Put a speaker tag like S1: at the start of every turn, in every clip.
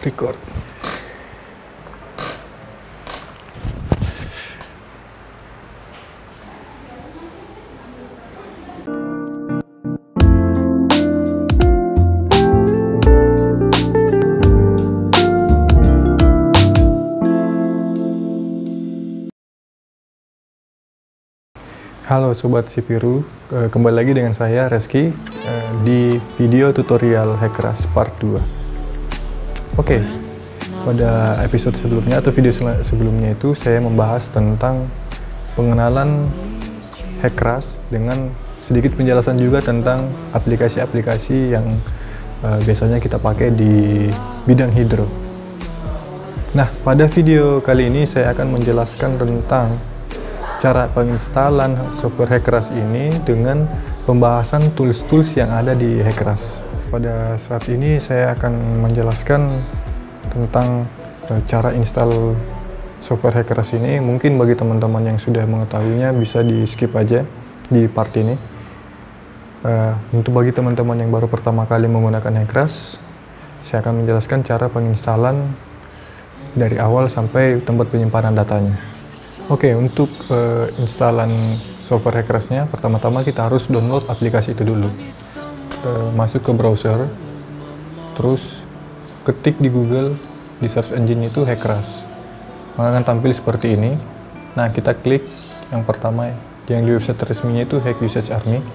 S1: record. Halo Sobat Sipiru, kembali lagi dengan saya Reski di video tutorial Hackras part 2. Oke, pada episode sebelumnya atau video sebelumnya itu saya membahas tentang pengenalan Hackras dengan sedikit penjelasan juga tentang aplikasi-aplikasi yang biasanya kita pakai di bidang hidro. Nah, pada video kali ini saya akan menjelaskan tentang cara penginstalan software Hackras ini dengan pembahasan tools-tools yang ada di Hackras. Pada saat ini saya akan menjelaskan tentang cara install software Hackras ini. Mungkin bagi teman-teman yang sudah mengetahuinya bisa di skip aja di part ini. Untuk bagi teman-teman yang baru pertama kali menggunakan Hackras, saya akan menjelaskan cara penginstalan dari awal sampai tempat penyimpanan datanya. Oke, untuk instalan software Hackrasnya, pertama-tama kita harus download aplikasi itu dulu. Masuk ke browser, terus ketik di Google, di search engine itu Hackras. Maka akan tampil seperti ini. Nah, kita klik yang pertama, yang di website resminya itu Hack Usage Army.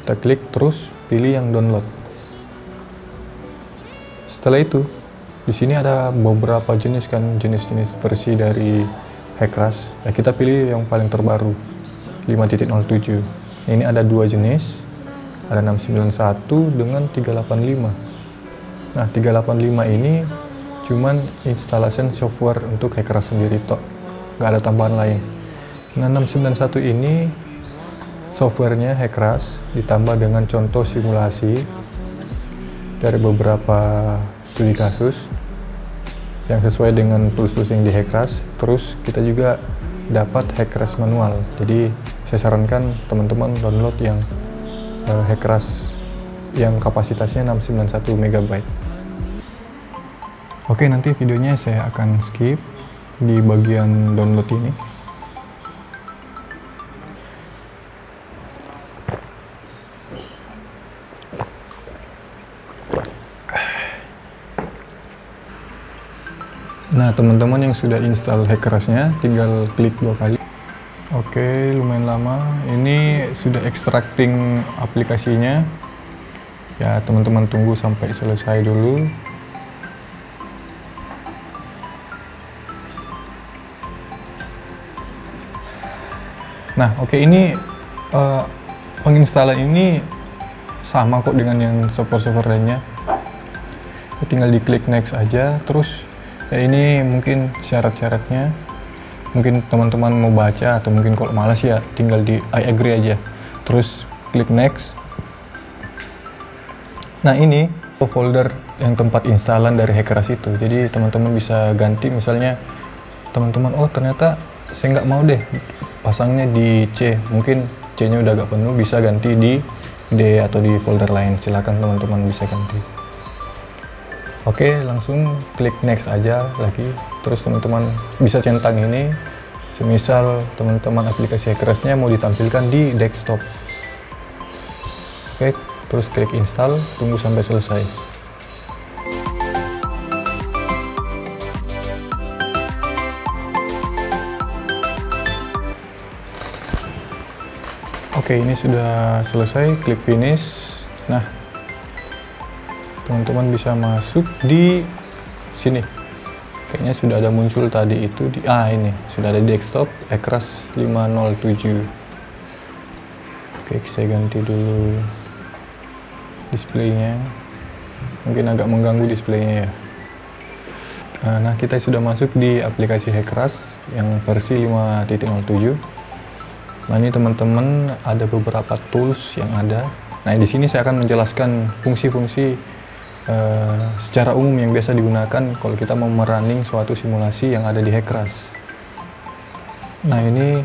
S1: Kita klik, terus pilih yang download. Setelah itu, di sini ada beberapa jenis jenis versi dari Hackras. Ya, kita pilih yang paling terbaru 5.07. Ini ada dua jenis, ada 691 dengan 385. Nah, 385 ini cuman instalasi software untuk Hackras sendiri tok, nggak ada tambahan lain. Nah, 691 ini softwarenya Hackras ditambah dengan contoh simulasi dari beberapa studi kasus yang sesuai dengan tools-tools yang di Hackras. Terus kita juga dapat Hackras manual. Jadi saya sarankan teman-teman download yang Hackras yang kapasitasnya 691 MB. Oke, nanti videonya saya akan skip di bagian download ini. Nah, teman-teman yang sudah install Hackrasnya tinggal klik 2 kali. Oke, lumayan lama. Ini sudah extracting aplikasinya. Ya, teman-teman tunggu sampai selesai dulu. Nah, oke, ini penginstalan ini sama kok dengan yang software-software lainnya. Tinggal diklik next aja, terus ya ini mungkin syarat-syaratnya, mungkin teman-teman mau baca atau mungkin kalau malas ya tinggal di I agree aja, terus klik next. Nah, ini folder yang tempat instalan dari Hackras itu, jadi teman-teman bisa ganti. Misalnya teman-teman, oh ternyata saya nggak mau deh pasangnya di C, mungkin C nya udah agak penuh, bisa ganti di D atau di folder lain. Silakan teman-teman bisa ganti. Oke, langsung klik next aja lagi. Terus teman-teman bisa centang ini, semisal teman-teman aplikasi Hackrasnya mau ditampilkan di desktop. Oke, terus klik install, tunggu sampai selesai. Oke, ini sudah selesai, klik finish. Nah, teman-teman bisa masuk di sini. Kayaknya sudah ada muncul tadi itu di ini sudah ada di desktop Hackras 507. Oke, saya ganti dulu displaynya, mungkin agak mengganggu displaynya ya. Nah, kita sudah masuk di aplikasi Hackras yang versi 5.07. Nah, ini teman-teman ada beberapa tools yang ada. Nah, di sini saya akan menjelaskan fungsi-fungsi secara umum yang biasa digunakan kalau kita mau merunning suatu simulasi yang ada di Hackras. Nah, ini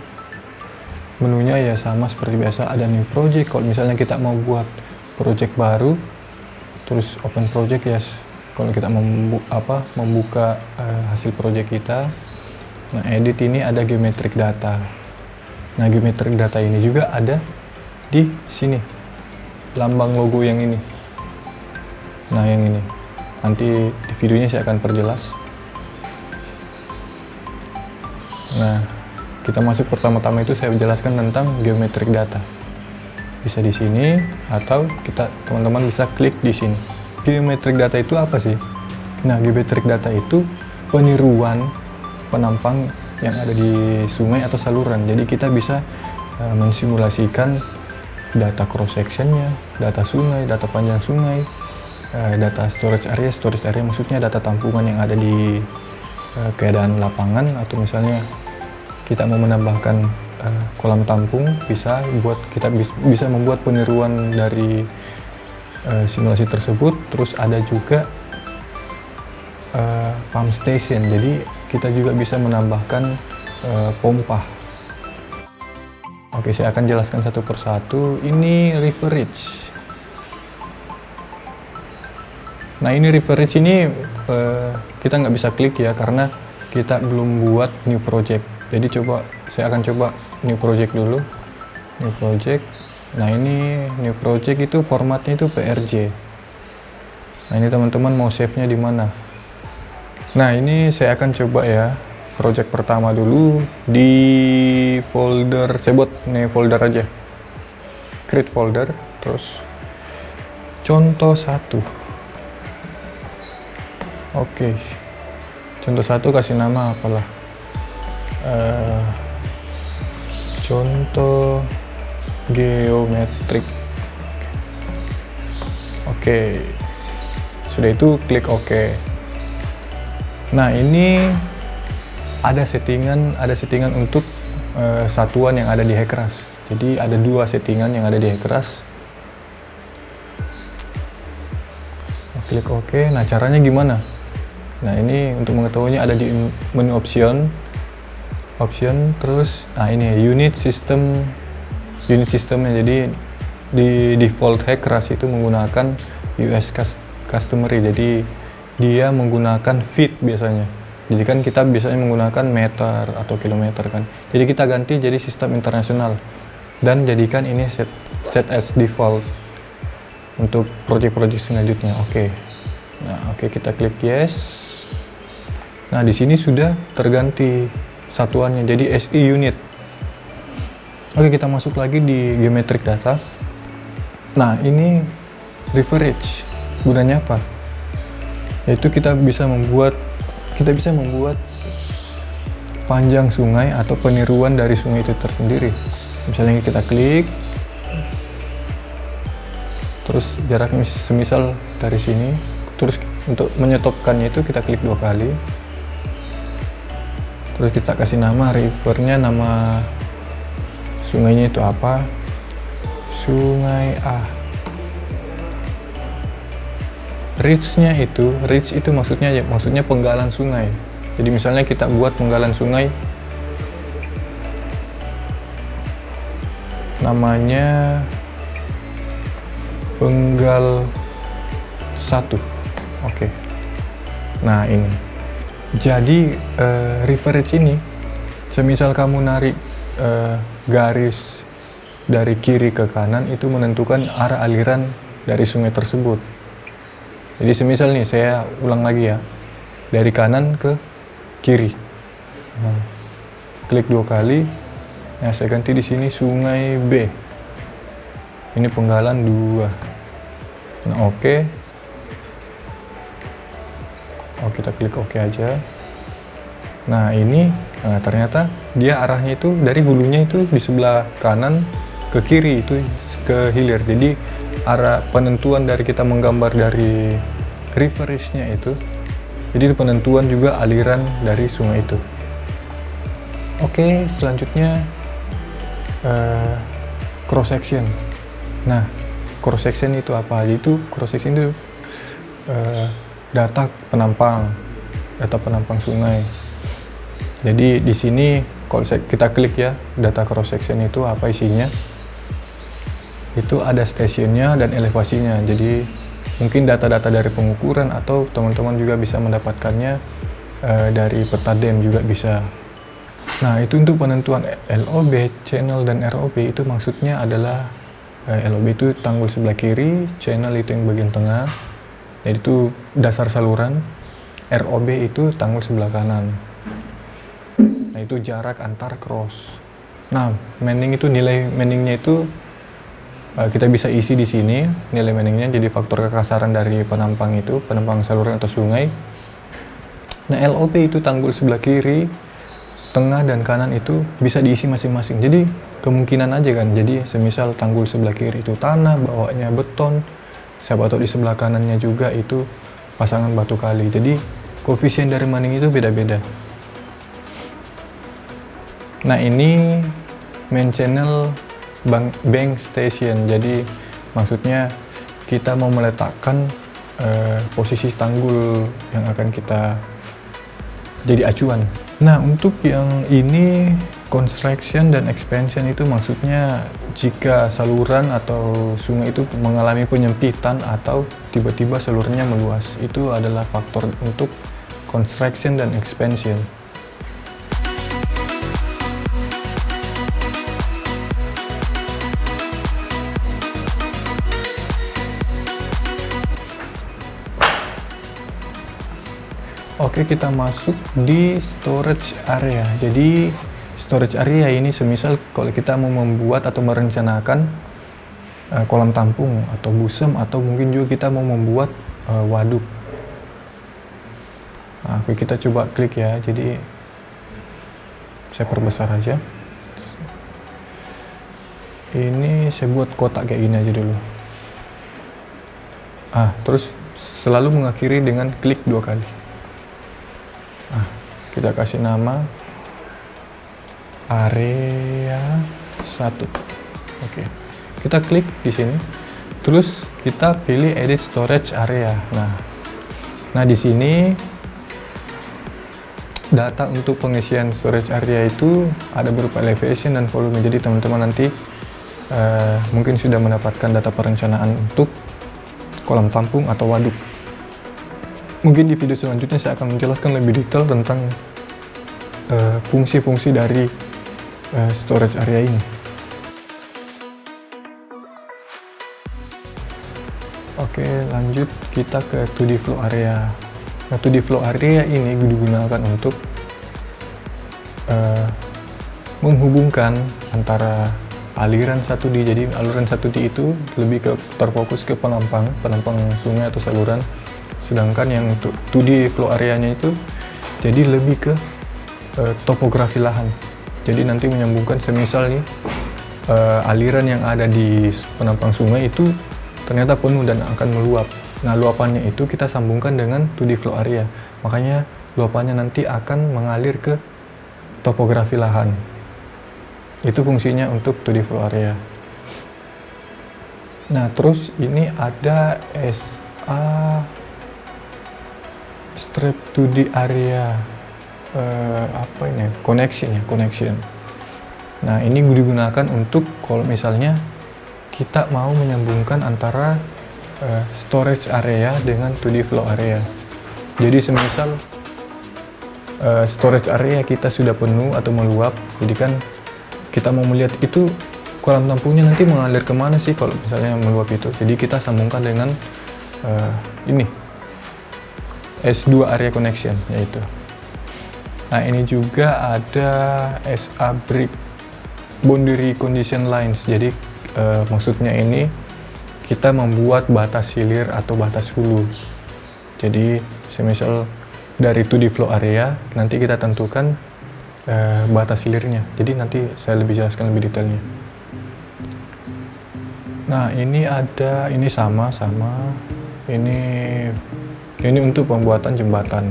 S1: menunya ya sama seperti biasa, ada new project. Kalau misalnya kita mau buat project baru, terus open project ya, kalau kita membuka hasil project kita. Nah, edit ini ada geometric data. Nah, geometric data ini juga ada di sini, lambang logo yang ini. Nah, yang ini nanti di videonya saya akan perjelas. Nah, kita masuk pertama-tama itu saya menjelaskan tentang geometric data. Bisa di sini atau teman-teman bisa klik di sini. Geometric data itu apa sih? Nah, geometric data itu peniruan penampang yang ada di sungai atau saluran. Jadi kita bisa mensimulasikan data cross sectionnya, data sungai, data panjang sungai, data storage area maksudnya data tampungan yang ada di keadaan lapangan, atau misalnya kita mau menambahkan kolam tampung, kita bisa membuat peniruan dari simulasi tersebut. Terus ada juga pump station, jadi kita juga bisa menambahkan pompa. Oke, saya akan jelaskan satu persatu. Ini river ridge. Nah, ini river ridge ini kita nggak bisa klik ya, karena kita belum buat new project. Jadi saya akan coba new project dulu. New project. Nah, ini new project itu formatnya itu PRJ. Nah, ini teman-teman mau save-nya di mana? Nah, ini saya akan coba ya, project pertama dulu di folder, saya buat nih folder aja, create folder, terus contoh 1. Oke, contoh 1 kasih nama apalah, contoh geometrik. Oke, sudah itu klik OK. Nah, ini ada settingan untuk satuan yang ada di Hekras. Jadi ada 2 settingan yang ada di Hekras. Klik OK. Nah, caranya gimana? Nah, ini untuk mengetahuinya ada di menu option, terus nah ini unit systemnya. Jadi di default Hekras itu menggunakan US customary, jadi dia menggunakan feet biasanya. Jadi kan kita biasanya menggunakan meter atau kilometer kan. Jadi kita ganti jadi sistem internasional dan jadikan ini set as default untuk project-project selanjutnya. Oke. Nah, oke, kita klik yes. Nah, di sini sudah terganti satuannya jadi SI unit. Oke, kita masuk lagi di geometric data. Nah, ini river ridge. Gunanya apa? Yaitu kita bisa membuat panjang sungai atau peniruan dari sungai itu tersendiri. Misalnya kita klik, terus jaraknya semisal dari sini, terus untuk menyetopkannya itu kita klik 2 kali, terus kita kasih nama rivernya, nama sungainya itu apa, Sungai A. Ridge itu maksudnya penggalan sungai. Jadi misalnya kita buat penggalan sungai, namanya penggal 1. Oke. Nah, ini. Jadi river ridge ini, semisal kamu narik garis dari kiri ke kanan, itu menentukan arah aliran dari sungai tersebut. Jadi semisal nih, saya ulang lagi ya, dari kanan ke kiri. Nah, klik 2 kali. Nah, saya ganti di sini Sungai B. Ini penggalan 2. Nah, oke. Oh, kita klik OK aja. Nah, ini ternyata dia arahnya itu dari hulunya itu di sebelah kanan ke kiri, itu ke hilir. Jadi arah penentuan dari kita menggambar dari river ridge-nya itu, jadi penentuan juga aliran dari sungai itu. Oke, selanjutnya cross section. Nah, cross section itu apa? Itu cross section itu data penampang sungai. Jadi di sini kalau kita klik ya, data cross section itu apa isinya? Itu ada stasiunnya dan elevasinya. Jadi mungkin data-data dari pengukuran, atau teman-teman juga bisa mendapatkannya dari peta DEM juga bisa. Nah, itu untuk penentuan LOB, channel, dan ROB. Itu maksudnya adalah LOB itu tanggul sebelah kiri, channel itu yang bagian tengah, jadi itu dasar saluran. ROB itu tanggul sebelah kanan. Nah, itu jarak antar cross. Nah, manning itu, nilai manningnya itu kita bisa isi di sini nilai manningnya, jadi faktor kekasaran dari penampang itu, penampang saluran atau sungai. Nah, LOB itu tanggul sebelah kiri, tengah, dan kanan itu bisa diisi masing-masing. Jadi kemungkinan aja kan, jadi semisal tanggul sebelah kiri itu tanah, bawahnya beton, siapa tahu di sebelah kanannya juga itu pasangan batu kali. Jadi koefisien dari manning itu beda-beda. Nah, ini main channel bank station. Jadi maksudnya kita mau meletakkan posisi tanggul yang akan kita jadi acuan. Nah, untuk yang ini construction dan expansion itu maksudnya jika saluran atau sungai itu mengalami penyempitan atau tiba-tiba salurannya meluas, itu adalah faktor untuk construction dan expansion. Oke, kita masuk di storage area. Jadi storage area ini semisal kalau kita mau membuat atau merencanakan kolam tampung atau busem, atau mungkin juga kita mau membuat waduk. Nah, oke, kita coba klik ya. Jadi saya perbesar aja. Ini saya buat kotak kayak gini aja dulu. Terus selalu mengakhiri dengan klik 2 kali. Kita kasih nama area 1. Oke. Kita klik di sini. Terus kita pilih edit storage area. Nah, di sini data untuk pengisian storage area itu ada berupa elevation dan volume. Jadi teman-teman nanti mungkin sudah mendapatkan data perencanaan untuk kolam tampung atau waduk. Mungkin di video selanjutnya saya akan menjelaskan lebih detail tentang fungsi-fungsi dari storage area ini. Oke, lanjut kita ke 2D flow area. Nah, 2D flow area ini digunakan untuk menghubungkan antara aliran 1D. Jadi aliran 1D itu lebih terfokus ke penampang sungai atau saluran. Sedangkan yang 2D flow areanya itu jadi lebih ke topografi lahan. Jadi nanti menyambungkan semisal nih aliran yang ada di penampang sungai itu ternyata penuh dan akan meluap. Nah, luapannya itu kita sambungkan dengan 2D flow area. Makanya luapannya nanti akan mengalir ke topografi lahan. Itu fungsinya untuk 2D flow area. Nah, terus ini ada SA strip 2D area connection. Nah, ini digunakan untuk kalau misalnya kita mau menyambungkan antara storage area dengan 2D flow area. Jadi semisal storage area kita sudah penuh atau meluap, jadi kan kita mau melihat itu kolam tampungnya nanti mengalir kemana sih kalau misalnya meluap itu. Jadi kita sambungkan dengan ini S2 area connection yaitu. Nah, ini juga ada SA brick boundary condition lines. Jadi maksudnya ini kita membuat batas hilir atau batas hulu. Jadi semisal dari 2D flow area nanti kita tentukan batas hilirnya. Jadi nanti saya lebih jelaskan lebih detailnya. Nah, ini ada, ini sama ini untuk pembuatan jembatan.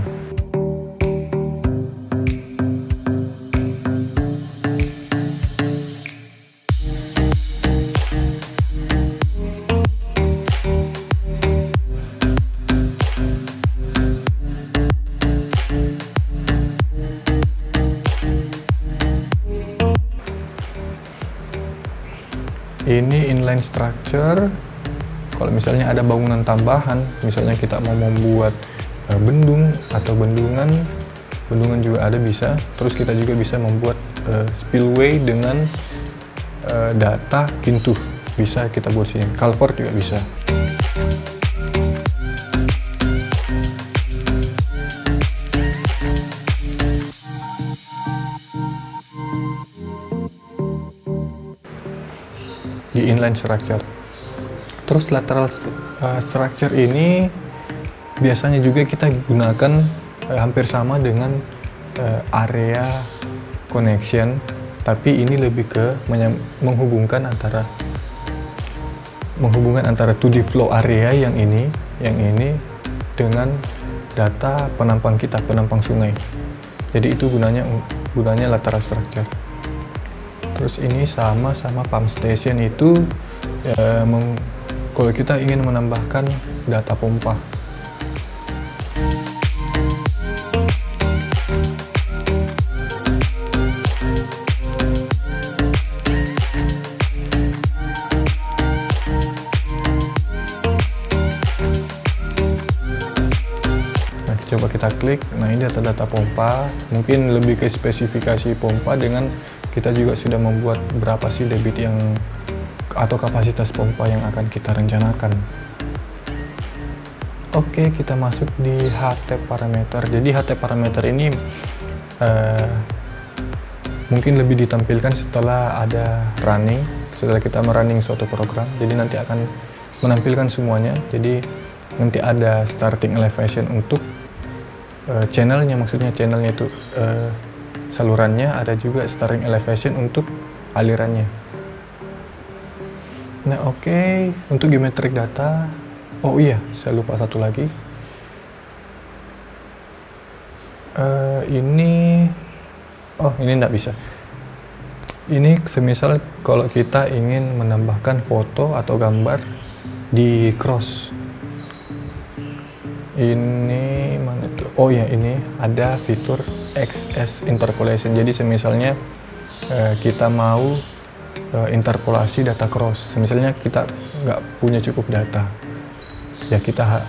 S1: Ini inline structure, Kalau misalnya ada bangunan tambahan, misalnya kita mau membuat bendung atau bendungan juga ada bisa. Terus kita juga bisa membuat spillway dengan data pintu, bisa kita buat sini. Culvert juga bisa. Di inline structure. Terus lateral structure ini biasanya juga kita gunakan hampir sama dengan area connection, tapi ini lebih ke menghubungkan antara 2D flow area yang ini dengan data penampang kita, penampang sungai. Jadi itu gunanya lateral structure. Terus ini sama pump station itu kalau kita ingin menambahkan data pompa. Nah, coba kita klik. Nah, ini data-data pompa. Mungkin lebih ke spesifikasi pompa, dengan kita juga sudah membuat berapa sih debit atau kapasitas pompa yang akan kita rencanakan. Oke, kita masuk di HT parameter. Jadi HT parameter ini mungkin lebih ditampilkan setelah ada running, setelah kita merunning suatu program. Jadi nanti akan menampilkan semuanya. Jadi nanti ada starting elevation untuk channelnya, maksudnya channelnya itu salurannya, ada juga starting elevation untuk alirannya. Nah, oke, untuk geometric data, oh iya, saya lupa satu lagi. Ini nggak bisa. Ini semisal kalau kita ingin menambahkan foto atau gambar di cross. Ini mana tuh? Oh ya, ini ada fitur XS interpolation. Jadi semisalnya kita mau interpolasi data cross. Misalnya kita nggak punya cukup data, ya kita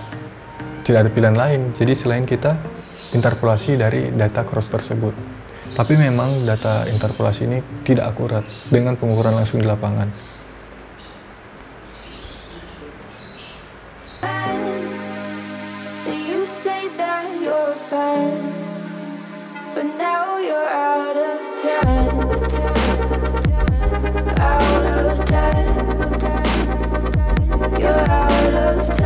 S1: tidak ada pilihan lain. Jadi selain kita interpolasi dari data cross tersebut. Tapi memang data interpolasi ini tidak akurat dengan pengukuran langsung di lapangan.
S2: You're out of